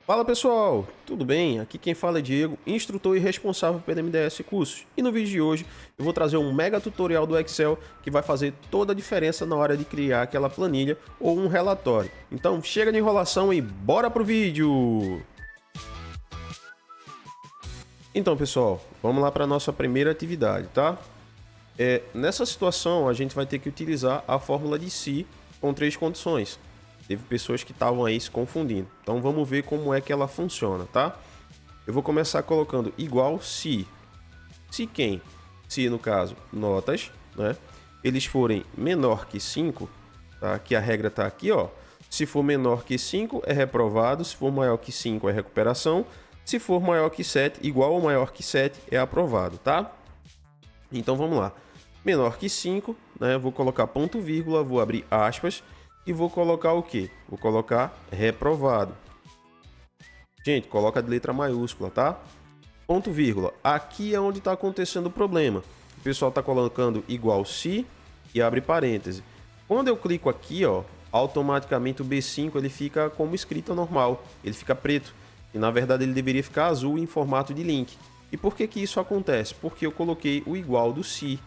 Fala pessoal, tudo bem? Aqui quem fala é Diego, instrutor e responsável pelo MDS Cursos. E no vídeo de hoje eu vou trazer um mega tutorial do Excel que vai fazer toda a diferença na hora de criar aquela planilha ou um relatório. Então chega de enrolação e bora pro vídeo! Então pessoal, vamos lá para a nossa primeira atividade, tá? Nessa situação a gente vai ter que utilizar a fórmula de Si com três condições. Teve pessoas que estavam aí se confundindo. Então vamos ver como é que ela funciona, tá? Eu vou começar colocando igual se. Se quem? Se no caso, notas, né? Eles forem menor que 5, tá? Que a regra tá aqui, ó. Se for menor que 5 é reprovado, se for maior que 5 é recuperação, se for maior que 7, igual ou maior que 7 é aprovado, tá? Então vamos lá. Menor que 5, né? Vou colocar ponto vírgula, vou abrir aspas e vou colocar o quê? Vou colocar reprovado. Gente, coloca de letra maiúscula, tá? Ponto vírgula. Aqui é onde está acontecendo o problema. O pessoal está colocando igual se e abre parêntese. Quando eu clico aqui, ó, automaticamente o B5 ele fica como escrita normal. Ele fica preto. E na verdade ele deveria ficar azul em formato de link. E por que que isso acontece? Porque eu coloquei o igual do se.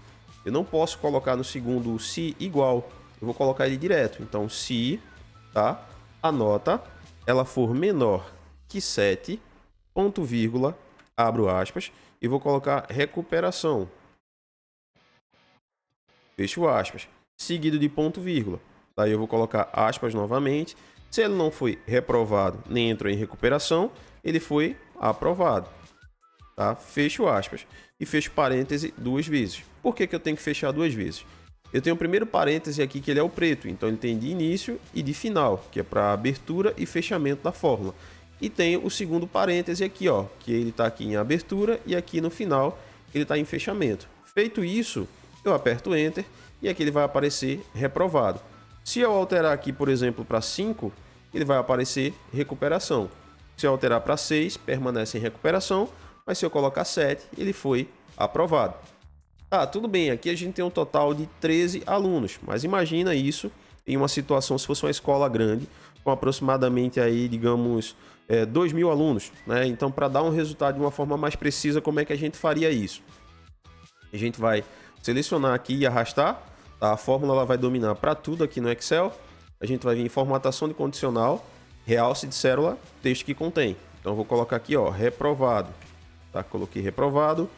Eu não posso colocar no segundo o se igual. Eu vou colocar ele direto. Então, se, tá? A nota, ela for menor que 7, ponto vírgula, abro aspas, e vou colocar recuperação. Fecho aspas. Seguido de ponto vírgula. Daí eu vou colocar aspas novamente. Se ele não foi reprovado nem entrou em recuperação, ele foi aprovado. Tá? Fecho aspas. E fecho parêntese duas vezes. Por que que eu tenho que fechar duas vezes? Eu tenho o primeiro parêntese aqui que ele é o preto, então ele tem de início e de final, que é para abertura e fechamento da fórmula. E tem o segundo parêntese aqui, ó, que ele está aqui em abertura e aqui no final ele está em fechamento. Feito isso, eu aperto Enter e aqui ele vai aparecer reprovado. Se eu alterar aqui, por exemplo, para 5, ele vai aparecer recuperação. Se eu alterar para 6, permanece em recuperação, mas se eu colocar 7, ele foi aprovado. Tá, tudo bem, aqui a gente tem um total de 13 alunos, mas imagina isso em uma situação se fosse uma escola grande, com aproximadamente aí, digamos, 2.000 alunos, né? Então, para dar um resultado de uma forma mais precisa, como é que a gente faria isso? A gente vai selecionar aqui e arrastar, tá? A fórmula ela vai dominar para tudo aqui no Excel. A gente vai vir em formatação de condicional, realce de célula, texto que contém. Então, eu vou colocar aqui, ó, reprovado, tá? Coloquei reprovado.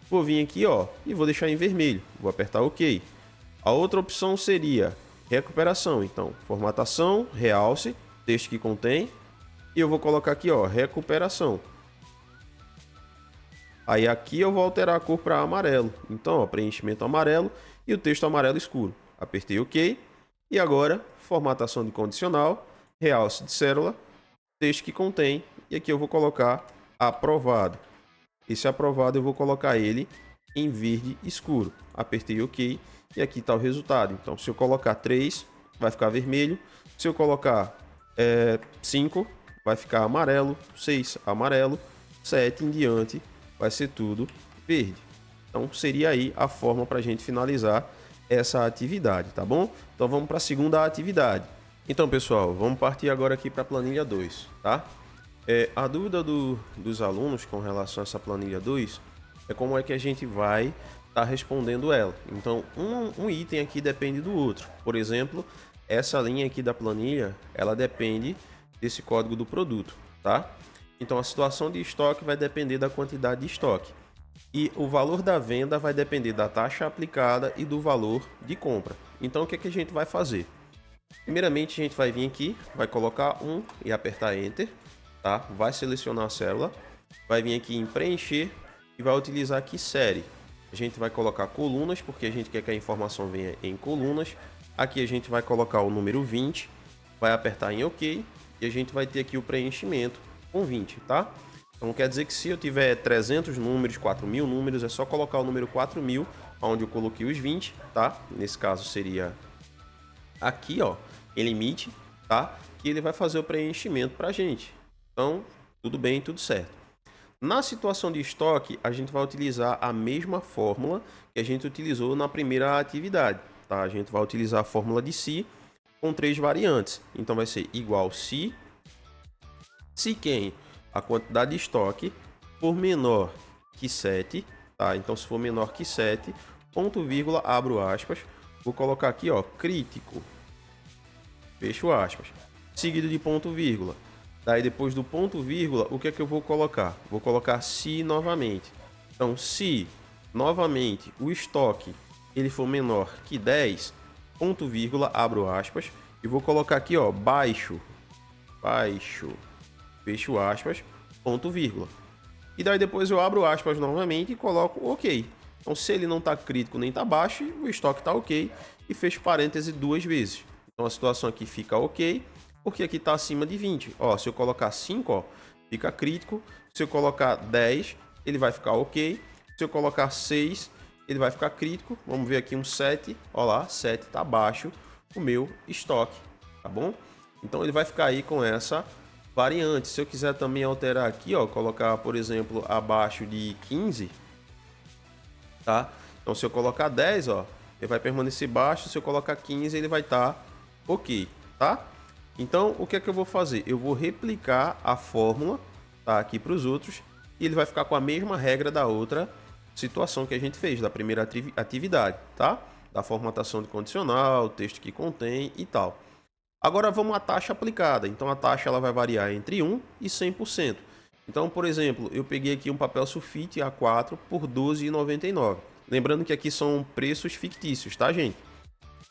Vou vir aqui, ó, e vou deixar em vermelho. Vou apertar OK. A outra opção seria recuperação. Então, formatação, realce, texto que contém. E eu vou colocar aqui, ó, recuperação. Aí aqui eu vou alterar a cor para amarelo. Então, ó, preenchimento amarelo e o texto amarelo escuro. Apertei OK. E agora, formatação de condicional, realce de célula, texto que contém. E aqui eu vou colocar aprovado. Esse aprovado eu vou colocar ele em verde escuro. Apertei OK e aqui está o resultado. Então, se eu colocar 3, vai ficar vermelho. Se eu colocar 5, vai ficar amarelo. 6, amarelo. 7 em diante, vai ser tudo verde. Então, seria aí a forma para a gente finalizar essa atividade, tá bom? Então, vamos para a segunda atividade. Então, pessoal, vamos partir agora aqui para a planilha 2, tá? A dúvida dos alunos com relação a essa planilha 2 é como é que a gente vai estar respondendo ela. Então, um item aqui depende do outro. Por exemplo, essa linha aqui da planilha, ela depende desse código do produto, tá? Então, a situação de estoque vai depender da quantidade de estoque. E o valor da venda vai depender da taxa aplicada e do valor de compra. Então, o que é que a gente vai fazer? Primeiramente, a gente vai vir aqui, vai colocar 1 e apertar Enter. Tá? Vai selecionar a célula, vai vir aqui em preencher e vai utilizar aqui série. A gente vai colocar colunas, porque a gente quer que a informação venha em colunas. Aqui a gente vai colocar o número 20, vai apertar em OK e a gente vai ter aqui o preenchimento com 20, tá? Então quer dizer que se eu tiver 300 números, 4.000 números, é só colocar o número 4.000, onde eu coloquei os 20, tá? Nesse caso seria aqui, ó, em limite, tá? Que ele vai fazer o preenchimento pra gente. Então, tudo bem, tudo certo. Na situação de estoque, a gente vai utilizar a mesma fórmula que a gente utilizou na primeira atividade, tá? A gente vai utilizar a fórmula de Si com três variantes. Então, vai ser igual Se, Se quem? A quantidade de estoque for menor que 7, tá? Então se for menor que 7, ponto vírgula, abro aspas, vou colocar aqui, ó, crítico, fecho aspas, seguido de ponto vírgula. Daí depois do ponto vírgula, o que é que eu vou colocar? Vou colocar se novamente. Então se novamente o estoque ele for menor que 10, ponto vírgula, abro aspas, e vou colocar aqui, ó, baixo, fecho aspas, ponto vírgula. E daí depois eu abro aspas novamente e coloco ok. Então se ele não está crítico nem está baixo, o estoque está ok, e fecho parêntese 2 vezes. Então a situação aqui fica ok, porque aqui está acima de 20. Ó, se eu colocar 5, ó, fica crítico. Se eu colocar 10, ele vai ficar ok. Se eu colocar 6, ele vai ficar crítico. Vamos ver aqui um 7. Ó lá, 7 está baixo o meu estoque, tá bom? Então ele vai ficar aí com essa variante. Se eu quiser também alterar aqui, ó, colocar, por exemplo, abaixo de 15, tá? Então se eu colocar 10, ó, ele vai permanecer baixo. Se eu colocar 15, ele vai estar ok, tá? Então o que é que eu vou fazer? Eu vou replicar a fórmula, tá, aqui para os outros, e ele vai ficar com a mesma regra da outra situação que a gente fez, da primeira atividade, tá? Da formatação de condicional, texto que contém e tal. Agora vamos à taxa aplicada. Então a taxa ela vai variar entre 1 e 100%. Então, por exemplo, eu peguei aqui um papel sulfite A4 por R$ 12,99. Lembrando que aqui são preços fictícios, tá, gente?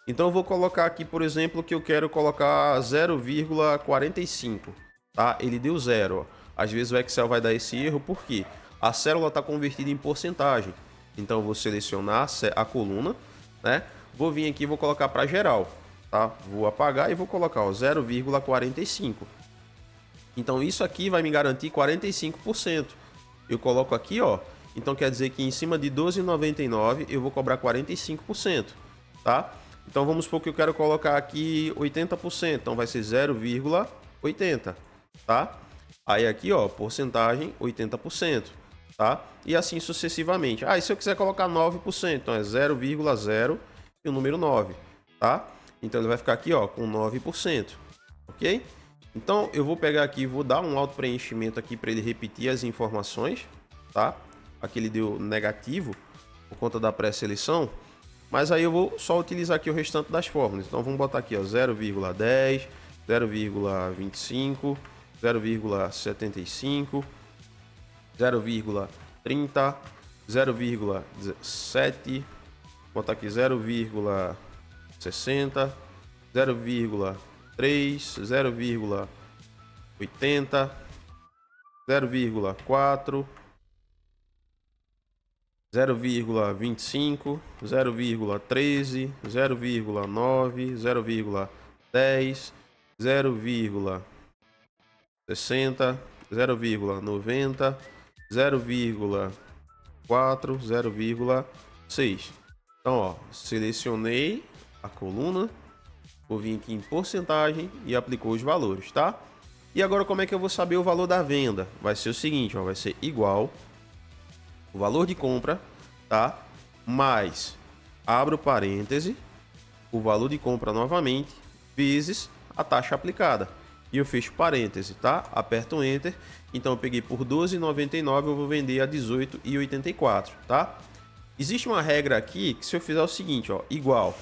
Então eu vou colocar aqui, por exemplo, que eu quero colocar 0,45, tá? Ele deu 0, ó. Às vezes o Excel vai dar esse erro, porque a célula está convertida em porcentagem. Então eu vou selecionar a coluna, né? Vou vir aqui e vou colocar para geral, tá? Vou apagar e vou colocar 0,45. Então isso aqui vai me garantir 45%. Eu coloco aqui, ó. Então quer dizer que em cima de 12,99 eu vou cobrar 45%, tá? Então vamos supor que eu quero colocar aqui 80%, então vai ser 0,80, tá? Aí aqui, ó, porcentagem 80%, tá? E assim sucessivamente. Ah, e se eu quiser colocar 9%, então é 0,0 e o número 9, tá? Então ele vai ficar aqui, ó, com 9%, ok? Então eu vou pegar aqui, vou dar um auto preenchimento aqui para ele repetir as informações, tá? Aqui ele deu negativo por conta da pré-seleção. Mas aí eu vou só utilizar aqui o restante das fórmulas. Então vamos botar aqui, ó, 0,10, 0,25, 0,75, 0,30, 0,17, botar aqui 0,60, 0,3, 0,80, 0,4, 0,25, 0,13, 0,9, 0,10, 0,60, 0,90, 0,4, 0,6. Então, ó, selecionei a coluna, vou vir aqui em porcentagem e aplicou os valores, tá? E agora como é que eu vou saber o valor da venda? Vai ser o seguinte, ó, vai ser igual o valor de compra, tá? Mais, abro parêntese, o valor de compra novamente, vezes a taxa aplicada. E eu fecho parêntese, tá? Aperto Enter. Então eu peguei por R$ 12,99, eu vou vender a R$ 18,84, tá? Existe uma regra aqui que se eu fizer o seguinte, ó, igual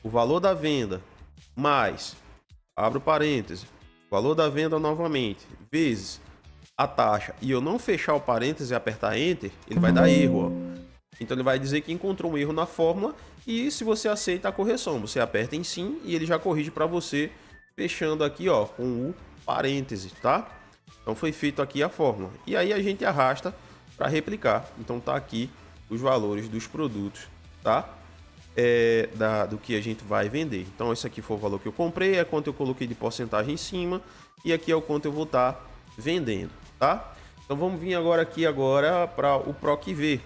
o valor da venda mais, abro parêntese, valor da venda novamente, vezes a taxa, e eu não fechar o parêntese e apertar Enter, ele vai dar erro, ó. Então ele vai dizer que encontrou um erro na fórmula, e se você aceita a correção, você aperta em sim e ele já corrige para você, fechando aqui, ó, com o parêntese, tá? Então foi feito aqui a fórmula. E aí a gente arrasta para replicar. Então tá aqui os valores dos produtos, tá? Do que a gente vai vender. Então esse aqui foi o valor que eu comprei, é quanto eu coloquei de porcentagem em cima, e aqui é o quanto eu vou estar vendendo, tá? Então vamos vir agora para o PROC-V,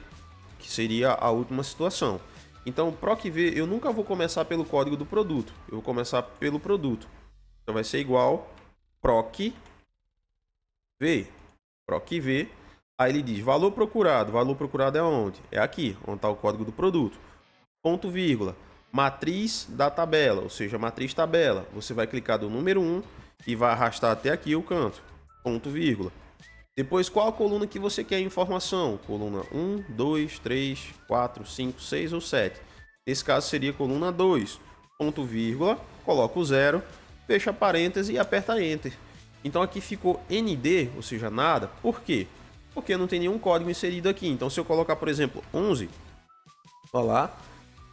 que seria a última situação. Então o PROC-V eu nunca vou começar pelo código do produto, eu vou começar pelo produto. Então vai ser igual PROC-V, PROC-V. Aí ele diz valor procurado é onde? É aqui, onde está o código do produto. Ponto vírgula, matriz da tabela, ou seja, matriz tabela. Você vai clicar do número 1 e vai arrastar até aqui o canto. ponto, vírgula. Depois, qual a coluna que você quer a informação? Coluna 1, 2, 3, 4, 5, 6 ou 7. Nesse caso, seria coluna 2, ponto, vírgula, coloca o 0, fecha parêntese e aperta Enter. Então aqui ficou ND, ou seja, nada. Por quê? Porque não tem nenhum código inserido aqui. Então se eu colocar, por exemplo, 11, olha lá,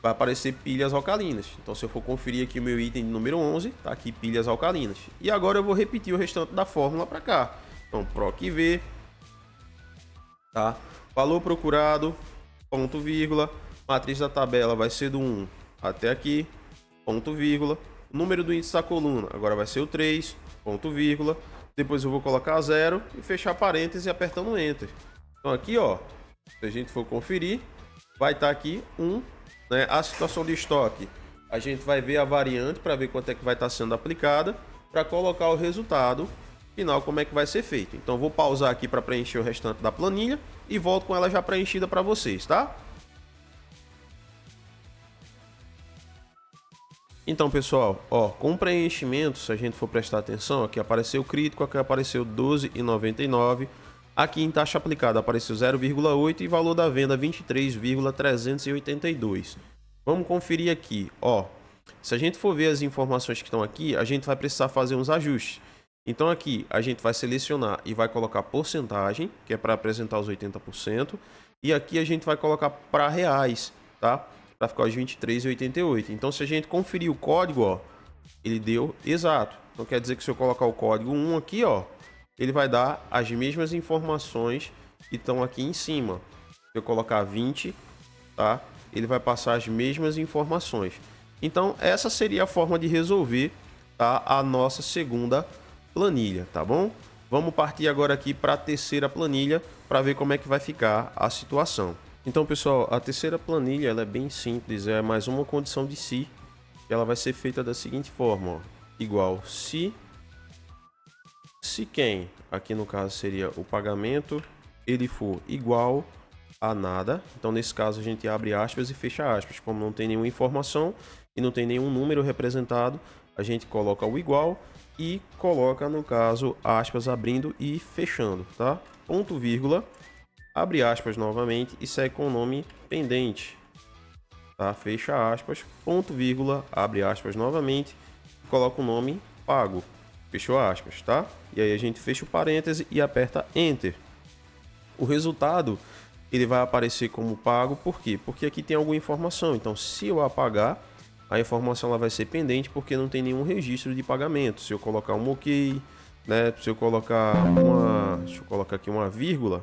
vai aparecer pilhas alcalinas. Então se eu for conferir aqui o meu item número 11, tá aqui pilhas alcalinas. E agora eu vou repetir o restante da fórmula para cá. Então proc v, tá? Valor procurado, ponto, vírgula, matriz da tabela vai ser do 1 até aqui, ponto, vírgula. O número do índice da coluna agora vai ser o 3, ponto, vírgula. Depois eu vou colocar 0 e fechar parênteses apertando Enter. Então aqui, ó, se a gente for conferir, vai estar aqui 1, né? A situação de estoque, a gente vai ver a variante para ver quanto é que vai estar sendo aplicada, para colocar o resultado final, como é que vai ser feito. Então vou pausar aqui para preencher o restante da planilha e volto com ela já preenchida para vocês, tá? Então, pessoal, ó, com preenchimento, se a gente for prestar atenção, aqui apareceu crítico, aqui apareceu 12,99. Aqui em taxa aplicada apareceu 0,8 e valor da venda 23,382. Vamos conferir aqui, ó. Se a gente for ver as informações que estão aqui, a gente vai precisar fazer uns ajustes. Então aqui a gente vai selecionar e vai colocar porcentagem, que é para apresentar os 80%, e aqui a gente vai colocar para reais, tá? Para ficar os 23,88. Então se a gente conferir o código, ó, ele deu exato. Então quer dizer que se eu colocar o código 1 aqui, ó, ele vai dar as mesmas informações que estão aqui em cima. Se eu colocar 20, tá? Ele vai passar as mesmas informações. Então essa seria a forma de resolver, tá, a nossa segunda planilha, tá bom? Vamos partir agora aqui para a terceira planilha para ver como é que vai ficar a situação. Então, pessoal, a terceira planilha ela é bem simples, é mais uma condição de se. Ela vai ser feita da seguinte forma, ó, igual se quem, aqui no caso seria o pagamento, ele for igual a nada. Então, nesse caso, a gente abre aspas e fecha aspas. Como não tem nenhuma informação e não tem nenhum número representado, a gente coloca o igual e coloca, no caso, aspas abrindo e fechando, tá? Ponto, vírgula, abre aspas novamente e segue com o nome pendente, tá? Fecha aspas, ponto, vírgula, abre aspas novamente e coloca o nome pago, fechou aspas, tá? E aí a gente fecha o parêntese e aperta Enter. O resultado, ele vai aparecer como pago, por quê? Porque aqui tem alguma informação, então se eu apagar, a informação ela vai ser pendente porque não tem nenhum registro de pagamento. Se eu colocar um OK, né? Se eu colocar deixa eu colocar aqui uma vírgula,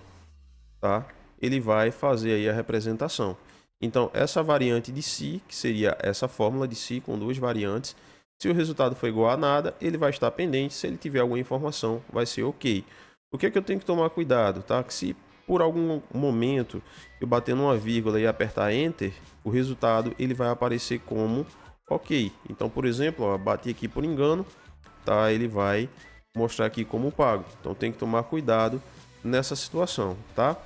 tá? Ele vai fazer aí a representação. Então, essa variante de se, que seria essa fórmula de se com duas variantes, se o resultado for igual a nada, ele vai estar pendente. Se ele tiver alguma informação, vai ser OK. O que é que eu tenho que tomar cuidado, tá? Que se por algum momento eu bater numa vírgula e apertar Enter, o resultado ele vai aparecer como OK. Então, por exemplo, ó, bati aqui por engano, tá? Ele vai mostrar aqui como pago. Então, tem que tomar cuidado nessa situação, tá?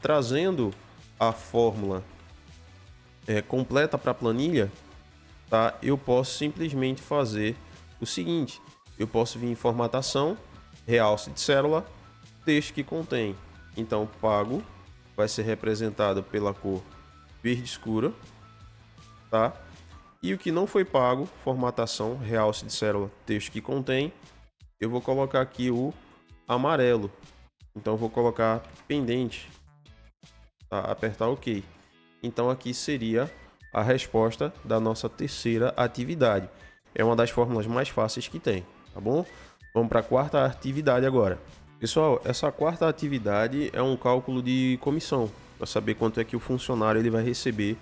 Trazendo a fórmula completa para a planilha, tá? Eu posso simplesmente fazer o seguinte: eu posso vir em formatação, realce de célula, texto que contém. Então, pago vai ser representado pela cor verde escura, tá? E o que não foi pago, formatação, realce de célula, texto que contém, eu vou colocar aqui o amarelo. Então, eu vou colocar pendente, tá? Apertar OK. Então, aqui seria a resposta da nossa terceira atividade. É uma das fórmulas mais fáceis que tem, tá bom? Vamos para a quarta atividade agora. Pessoal, essa quarta atividade é um cálculo de comissão, para saber quanto é que o funcionário ele vai receber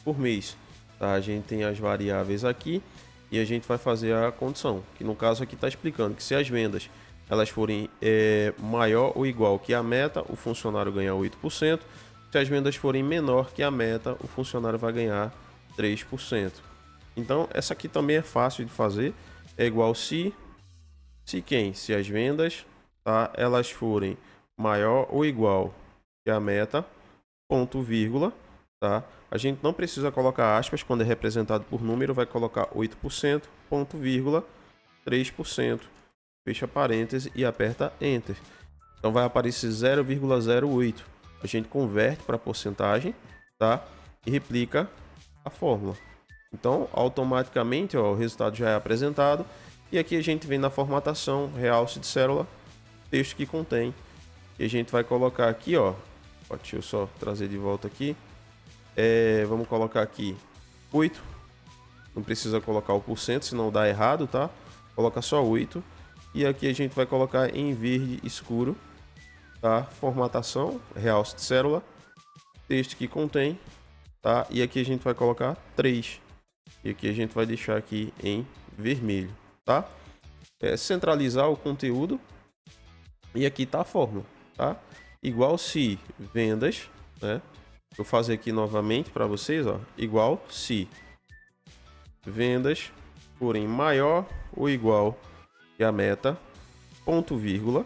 por mês. Tá? A gente tem as variáveis aqui e a gente vai fazer a condição, que no caso aqui está explicando que se as vendas elas forem maior ou igual que a meta, o funcionário ganha 8%. Se as vendas forem menor que a meta, o funcionário vai ganhar 3%. Então, essa aqui também é fácil de fazer. É igual se quem? Se as vendas, tá, elas forem maior ou igual que a meta, ponto, vírgula, tá? A gente não precisa colocar aspas quando é representado por número, vai colocar 8%, ponto, vírgula, 3%. fecha parênteses e aperta Enter. Então vai aparecer 0,08. A gente converte para porcentagem, tá? E replica a fórmula. Então, automaticamente, ó, o resultado já é apresentado. E aqui a gente vem na formatação, realce de célula, texto que contém. E a gente vai colocar aqui, ó. Deixa eu só trazer de volta aqui. Vamos colocar aqui 8. Não precisa colocar o porcento, senão dá errado, tá? Coloca só 8. E aqui a gente vai colocar em verde escuro, tá? Formatação, realce de célula, texto que contém, tá? E aqui a gente vai colocar 3. E aqui a gente vai deixar aqui em vermelho, tá? Centralizar o conteúdo. E aqui tá a fórmula, tá? Igual se vendas, né? Vou fazer aqui novamente para vocês, ó. Igual se vendas forem maior ou igual que a meta, ponto vírgula,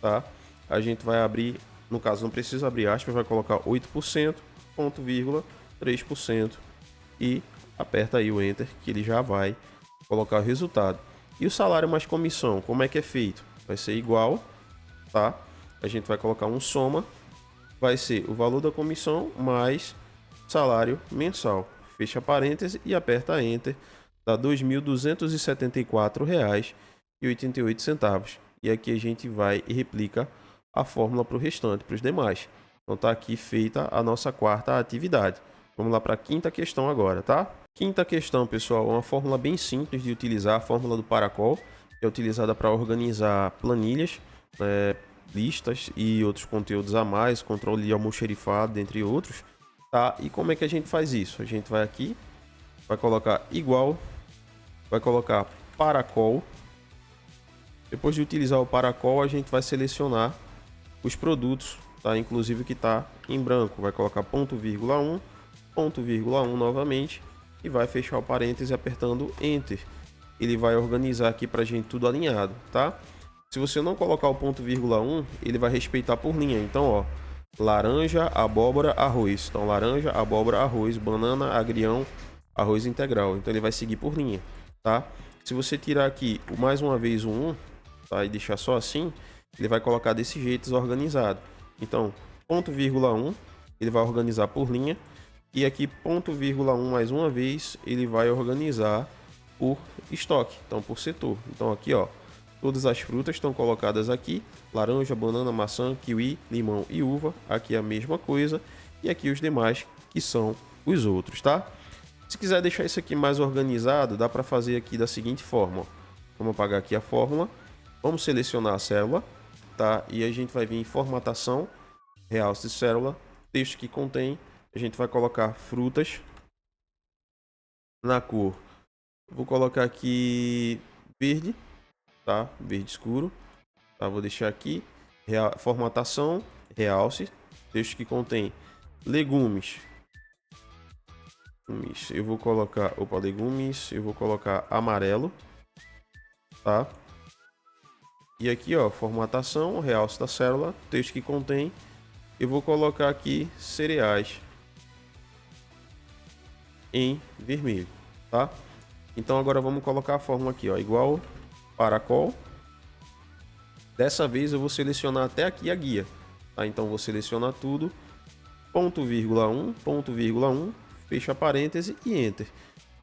tá? A gente vai abrir, no caso não precisa abrir aspas, vai colocar 8%, ponto vírgula, 3% e aperta aí o Enter que ele já vai colocar o resultado. E o salário mais comissão, como é que é feito? Vai ser igual, tá? A gente vai colocar um soma, vai ser o valor da comissão mais salário mensal. Fecha parêntese e aperta Enter, dá R$ 2.274,88. E aqui a gente vai e replica a fórmula para o restante, para os demais. Então tá aqui feita a nossa quarta atividade. Vamos lá para a quinta questão agora, tá? Quinta questão, pessoal, é uma fórmula bem simples de utilizar, a fórmula do Paracol, que é utilizada para organizar planilhas, listas e outros conteúdos a mais, controle de almoxerifado, dentre outros, tá? E como é que a gente faz isso? A gente vai aqui, vai colocar igual, vai colocar Paracol. Depois de utilizar o Paracol, a gente vai selecionar os produtos, tá? Inclusive o que está em branco, vai colocar ponto vírgula 1 novamente e vai fechar o parêntese apertando Enter. Ele vai organizar aqui para a gente tudo alinhado, tá? Se você não colocar o ponto vírgula 1, ele vai respeitar por linha. Então, ó, laranja, abóbora, arroz. Então, laranja, abóbora, arroz, banana, agrião, arroz integral. Então, ele vai seguir por linha, tá? Se você tirar aqui mais uma vez o 1, tá? E deixar só assim, ele vai colocar desse jeito desorganizado. Então, ponto vírgula 1, ele vai organizar por linha. E aqui, ponto vírgula 1 mais uma vez, ele vai organizar por estoque, então por setor. Então aqui, ó, todas as frutas estão colocadas aqui: laranja, banana, maçã, kiwi, limão e uva. Aqui a mesma coisa. E aqui os demais, que são os outros, tá? Se quiser deixar isso aqui mais organizado, dá para fazer aqui da seguinte forma, ó. Vamos apagar aqui a fórmula. Vamos selecionar a célula, tá? E a gente vai vir em formatação, realce de célula, texto que contém. A gente vai colocar frutas na cor. Vou colocar aqui verde, tá? Verde escuro, tá? Vou deixar aqui formatação, realce, texto que contém legumes. Eu vou colocar, legumes, eu vou colocar amarelo, tá? E aqui, ó, formatação, realce da célula, texto que contém, eu vou colocar aqui cereais em vermelho, tá? Então agora vamos colocar a fórmula aqui, ó, igual Paracol. Dessa vez eu vou selecionar até aqui a guia, tá? Então vou selecionar tudo, ponto vírgula 1, fecha parêntese e Enter.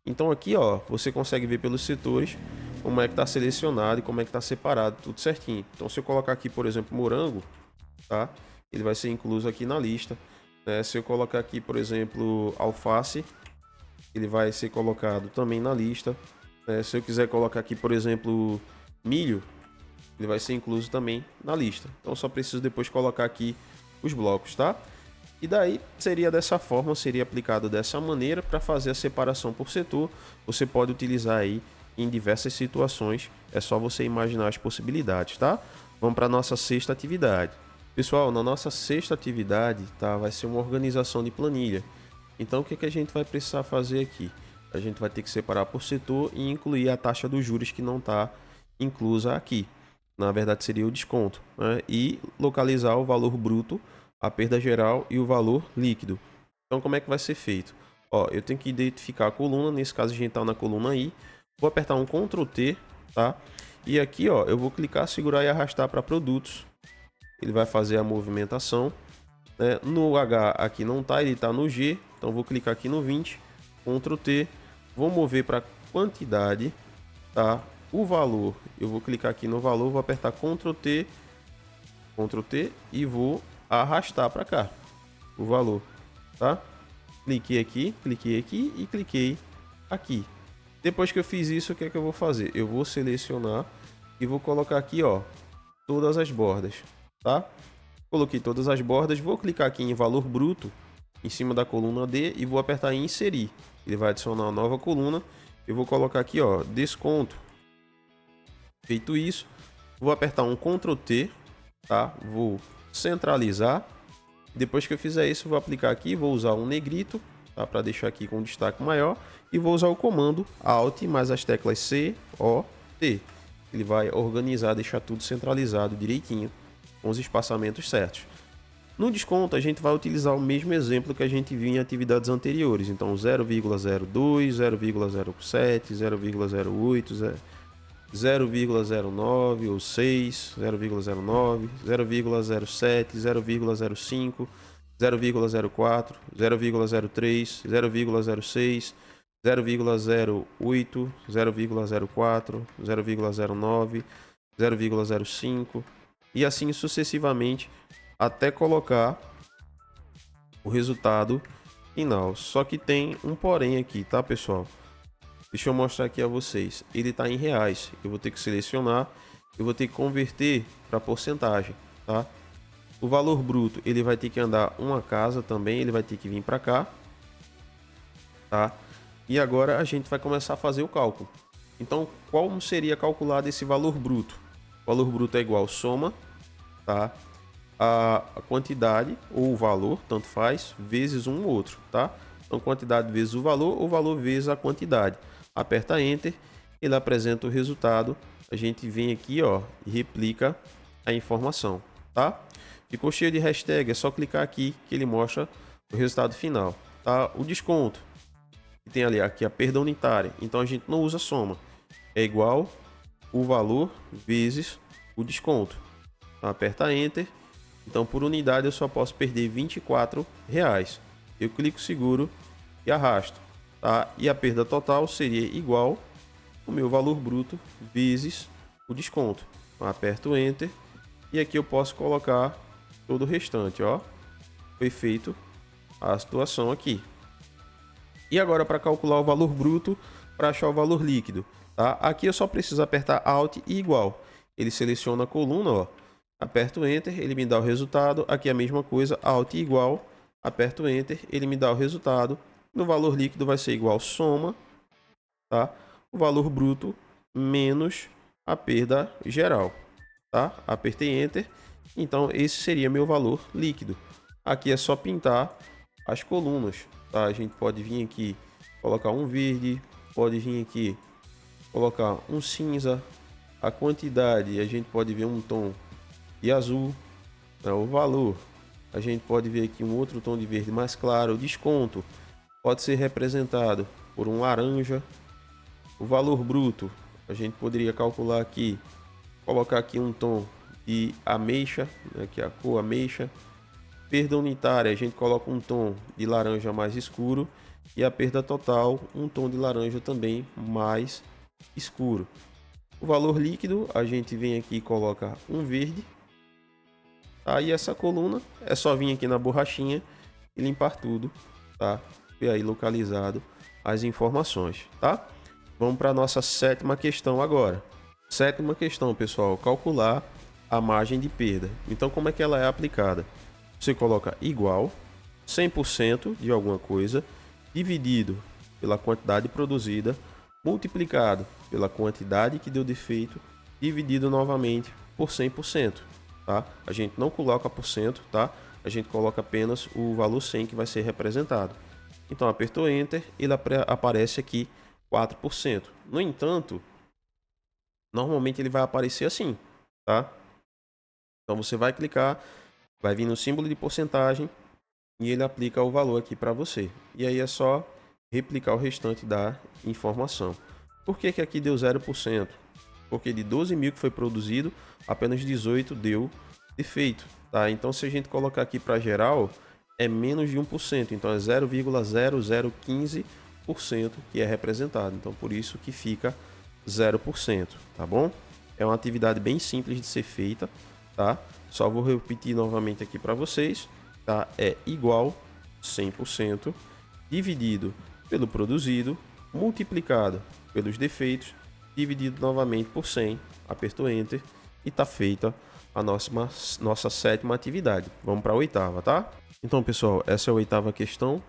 Então aqui, ó, você consegue ver pelos setores como é que está selecionado e como é que está separado, tudo certinho. Então se eu colocar aqui, por exemplo, morango, tá? Ele vai ser incluso aqui na lista, né? Se eu colocar aqui, por exemplo, alface, ele vai ser colocado também na lista. Se eu quiser colocar aqui, por exemplo, milho, ele vai ser incluso também na lista. Então só preciso depois colocar aqui os blocos, tá? E daí seria dessa forma, seria aplicado dessa maneira para fazer a separação por setor. Você pode utilizar aí em diversas situações, é só você imaginar as possibilidades, tá? Vamos para a nossa sexta atividade. Pessoal, na nossa sexta atividade, tá, vai ser uma organização de planilha. Então, o que a gente vai precisar fazer aqui? A gente vai ter que separar por setor e incluir a taxa dos juros que não está inclusa aqui. Na verdade, seria o desconto, né? E localizar o valor bruto, a perda geral e o valor líquido. Então, como é que vai ser feito? Ó, eu tenho que identificar a coluna, nesse caso a gente está na coluna I. Vou apertar um Ctrl+T, tá? E aqui, ó, eu vou clicar, segurar e arrastar para produtos. Ele vai fazer a movimentação, né? No H aqui não tá, ele tá no G. Então vou clicar aqui no 20, Ctrl T, vou mover para quantidade, tá? O valor, eu vou clicar aqui no valor, vou apertar Ctrl T e vou arrastar para cá o valor, tá? Cliquei aqui e cliquei aqui. Depois que eu fiz isso, o que é que eu vou fazer? Eu vou selecionar e vou colocar aqui, ó, todas as bordas, tá? Coloquei todas as bordas, vou clicar aqui em valor bruto, em cima da coluna D, e vou apertar em inserir. Ele vai adicionar uma nova coluna. Eu vou colocar aqui, ó, desconto. Feito isso, vou apertar um Ctrl T, tá? Vou centralizar. Depois que eu fizer isso, vou aplicar aqui, vou usar um negrito, tá? Para deixar aqui com destaque maior, e vou usar o comando Alt mais as teclas C, O, T. Ele vai organizar, deixar tudo centralizado direitinho, com os espaçamentos certos. No desconto, a gente vai utilizar o mesmo exemplo que a gente viu em atividades anteriores. Então, 0,02, 0,07, 0,08, 0,09 ou 6, 0,09, 0,07, 0,05, 0,04, 0,03, 0,06, 0,08, 0,04, 0,09, 0,05 e assim sucessivamente até colocar o resultado final. Só que tem um porém aqui, tá, pessoal? Deixa eu mostrar aqui a vocês. Ele está em reais. Eu vou ter que selecionar, eu vou ter que converter para porcentagem, tá? O valor bruto, ele vai ter que andar uma casa também, ele vai ter que vir para cá, tá? E agora a gente vai começar a fazer o cálculo. Então, qual seria calculado esse valor bruto? O valor bruto é igual soma, tá? A quantidade ou o valor, tanto faz, vezes um ou outro, tá? Então, quantidade vezes o valor vezes a quantidade. Aperta Enter, ele apresenta o resultado. A gente vem aqui, ó, e replica a informação, tá? Ficou cheio de hashtag, é só clicar aqui que ele mostra o resultado final, tá? O desconto, que tem ali aqui a perda unitária, então a gente não usa soma, é igual o valor vezes o desconto. Então, aperta Enter. Então, por unidade, eu só posso perder R$24. Eu clico seguro e arrasto, tá? E a perda total seria igual o meu valor bruto vezes o desconto. Então, aperto Enter e aqui eu posso colocar todo o restante, ó. Foi feito a situação aqui. E agora, para calcular o valor bruto, para achar o valor líquido, tá? Aqui eu só preciso apertar Alt e igual. Ele seleciona a coluna, ó. Aperto Enter, ele me dá o resultado. Aqui é a mesma coisa, Alt e igual. Aperto Enter, ele me dá o resultado. No valor líquido vai ser igual soma, tá? O valor bruto menos a perda geral, tá? Apertei Enter. Então esse seria meu valor líquido. Aqui é só pintar as colunas, tá? A gente pode vir aqui colocar um verde, pode vir aqui colocar um cinza. A quantidade a gente pode ver um tom de azul, né? O valor a gente pode ver aqui um outro tom de verde mais claro. O desconto pode ser representado por um laranja. O valor bruto a gente poderia calcular aqui, colocar aqui um tom de ameixa, né, que é a cor ameixa. Perda unitária a gente coloca um tom de laranja mais escuro e a perda total um tom de laranja também mais escuro. O valor líquido a gente vem aqui e coloca um verde. Aí essa coluna é só vir aqui na borrachinha e limpar tudo, tá? E aí localizado as informações, tá? Vamos para a nossa sétima questão agora. Sétima questão, pessoal, calcular a margem de perda. Então, como é que ela é aplicada? Você coloca igual 100% de alguma coisa dividido pela quantidade produzida multiplicado pela quantidade que deu defeito dividido novamente por 100%. Tá? A gente não coloca por cento, tá? A gente coloca apenas o valor 100 que vai ser representado. Então, apertou Enter, ele aparece aqui 4%. No entanto, normalmente ele vai aparecer assim, tá? Então, você vai clicar, vai vir no símbolo de porcentagem e ele aplica o valor aqui para você. E aí é só replicar o restante da informação. Por que que aqui deu 0%? porque de 12.000 que foi produzido, apenas 18 deu defeito, tá? Então se a gente colocar aqui para geral, é menos de 1%, então é 0,0015% que é representado, então por isso que fica 0%, tá bom? É uma atividade bem simples de ser feita, tá? Só vou repetir novamente aqui para vocês, tá? É igual 100% dividido pelo produzido, multiplicado pelos defeitos, dividido novamente por 100, aperto Enter e tá feita a nossa sétima atividade. Vamos para a oitava, tá? Então, pessoal, essa é a oitava questão.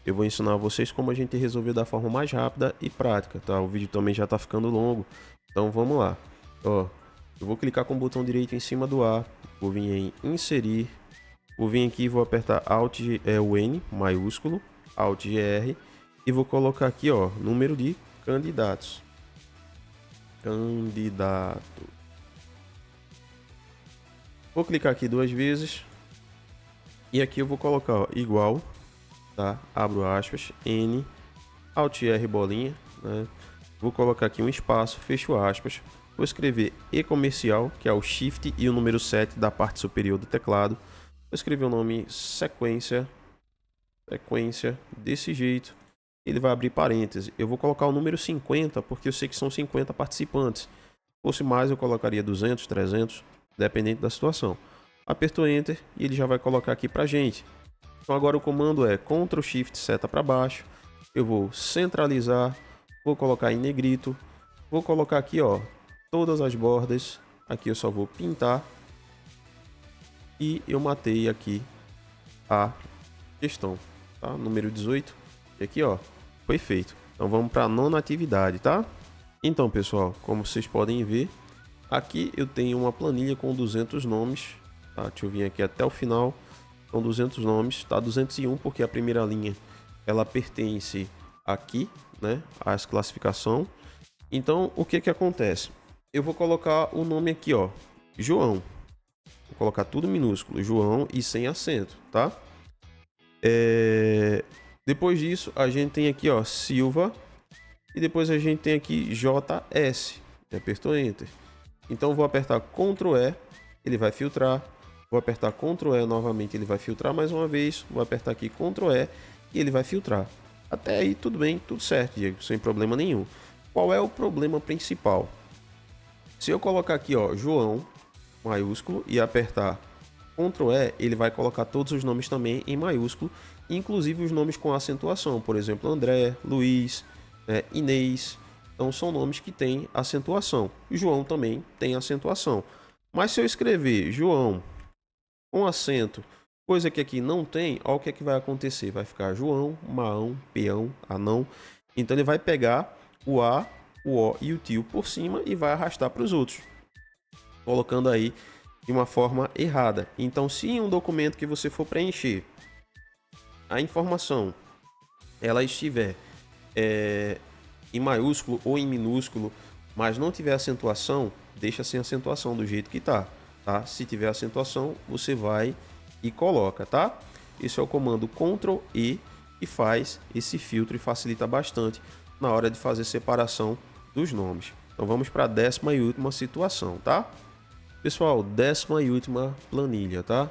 Eu vou ensinar a vocês como a gente resolver da forma mais rápida e prática, tá? O vídeo também já tá ficando longo, então vamos lá. Ó, eu vou clicar com o botão direito em cima do A, vou vir em inserir, vou vir aqui e vou apertar Alt o N maiúsculo, Alt GR e vou colocar aqui, ó, número de candidatos. Vou clicar aqui 2 vezes e aqui eu vou colocar, ó, igual, tá? Abro aspas, N, Alt R bolinha, né? Vou colocar aqui um espaço, fecho aspas. Vou escrever E comercial, que é o Shift e o número 7 da parte superior do teclado. Vou escrever o nome sequência desse jeito. Ele vai abrir parênteses. Eu vou colocar o número 50, porque eu sei que são 50 participantes. Se fosse mais, eu colocaria 200, 300, dependente da situação. Aperto Enter e ele já vai colocar aqui pra gente. Então agora o comando é Ctrl Shift seta para baixo. Eu vou centralizar, vou colocar em negrito, vou colocar aqui, ó, todas as bordas. Aqui eu só vou pintar e eu matei aqui a questão, tá? Número 18. E aqui, ó, foi feito. Então vamos para a nona atividade, tá? Então, pessoal, como vocês podem ver, aqui eu tenho uma planilha com 200 nomes, tá? Deixa eu vir aqui até o final. São 200 nomes, tá? 201 porque a primeira linha ela pertence aqui, né, às classificação. Então, o que que acontece? Eu vou colocar o nome aqui, ó, João. Vou colocar tudo minúsculo, João e sem acento, tá? Depois disso, a gente tem aqui, ó, Silva. E depois a gente tem aqui JS. Apertou Enter. Então, vou apertar Ctrl E, ele vai filtrar. Vou apertar Ctrl E novamente, ele vai filtrar mais uma vez. Vou apertar aqui Ctrl E e ele vai filtrar. Até aí tudo bem, tudo certo, Diego, sem problema nenhum. Qual é o problema principal? Se eu colocar aqui, ó, João, maiúsculo, e apertar Ctrl E, ele vai colocar todos os nomes também em maiúsculo, inclusive os nomes com acentuação, por exemplo, André, Luiz, Inês. Então são nomes que têm acentuação. João também tem acentuação. Mas se eu escrever João com acento, coisa que aqui não tem, olha o que é que vai acontecer. Vai ficar João, Maão, Peão, Anão. Então ele vai pegar o A, o O e o tio por cima e vai arrastar para os outros, colocando aí de uma forma errada. Então, se em um documento que você for preencher a informação ela estiver em maiúsculo ou em minúsculo, mas não tiver acentuação, deixa sem acentuação do jeito que tá? Se tiver acentuação, você vai e coloca, tá? Esse é o comando Ctrl E e faz esse filtro e facilita bastante na hora de fazer separação dos nomes. Então vamos para a 10ª e última situação, tá? Pessoal, 10ª e última planilha, tá?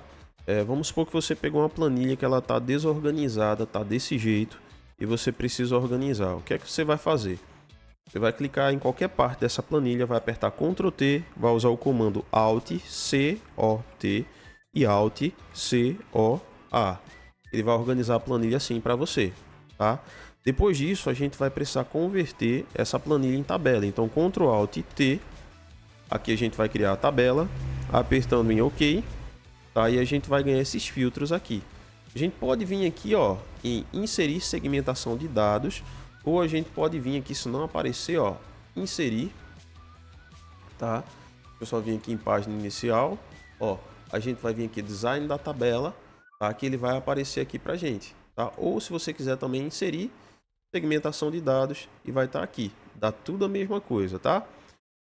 Vamos supor que você pegou uma planilha que ela tá desorganizada, tá desse jeito, e você precisa organizar. O que é que você vai fazer? Você vai clicar em qualquer parte dessa planilha, vai apertar Ctrl T, vai usar o comando Alt C O T e Alt C O A. Ele vai organizar a planilha assim para você, tá? Depois disso, a gente vai precisar converter essa planilha em tabela. Então, Ctrl Alt T, aqui a gente vai criar a tabela, apertando em OK, tá? E a gente vai ganhar esses filtros aqui. A gente pode vir aqui, ó, em inserir segmentação de dados, ou a gente pode vir aqui, se não aparecer, ó, inserir, tá? Eu só vim aqui em página inicial, ó, a gente vai vir aqui design da tabela, tá? Que ele vai aparecer aqui pra gente, tá? Ou se você quiser também inserir segmentação de dados e vai estar aqui, dá tudo a mesma coisa, tá?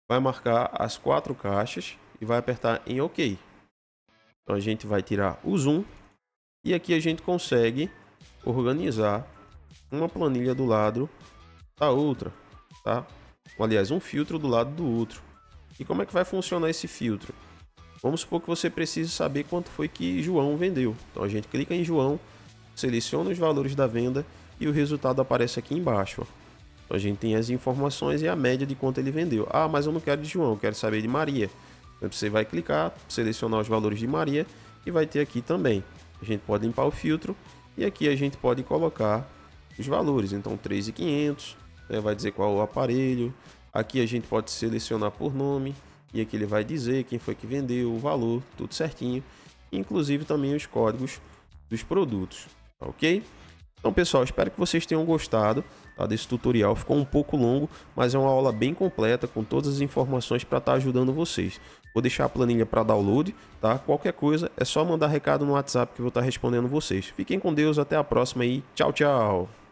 Vai marcar as 4 caixas e vai apertar em OK. Então a gente vai tirar o zoom e aqui a gente consegue organizar uma planilha do lado da outra, tá? Aliás, um filtro do lado do outro. E como é que vai funcionar esse filtro? Vamos supor que você precise saber quanto foi que João vendeu. Então a gente clica em João, seleciona os valores da venda e o resultado aparece aqui embaixo. Ó. Então a gente tem as informações e a média de quanto ele vendeu. Ah, mas eu não quero de João, eu quero saber de Maria. Então você vai clicar, selecionar os valores de Maria e vai ter aqui também. A gente pode limpar o filtro e aqui a gente pode colocar os valores. Então 3.500, vai dizer qual é o aparelho. Aqui a gente pode selecionar por nome e aqui ele vai dizer quem foi que vendeu, o valor, tudo certinho. Inclusive também os códigos dos produtos, tá ok? Então pessoal, espero que vocês tenham gostado, tá, desse tutorial. Ficou um pouco longo, mas é uma aula bem completa com todas as informações para estar ajudando vocês. Vou deixar a planilha para download, tá? Qualquer coisa é só mandar recado no WhatsApp que eu vou estar respondendo vocês. Fiquem com Deus, até a próxima e tchau, tchau!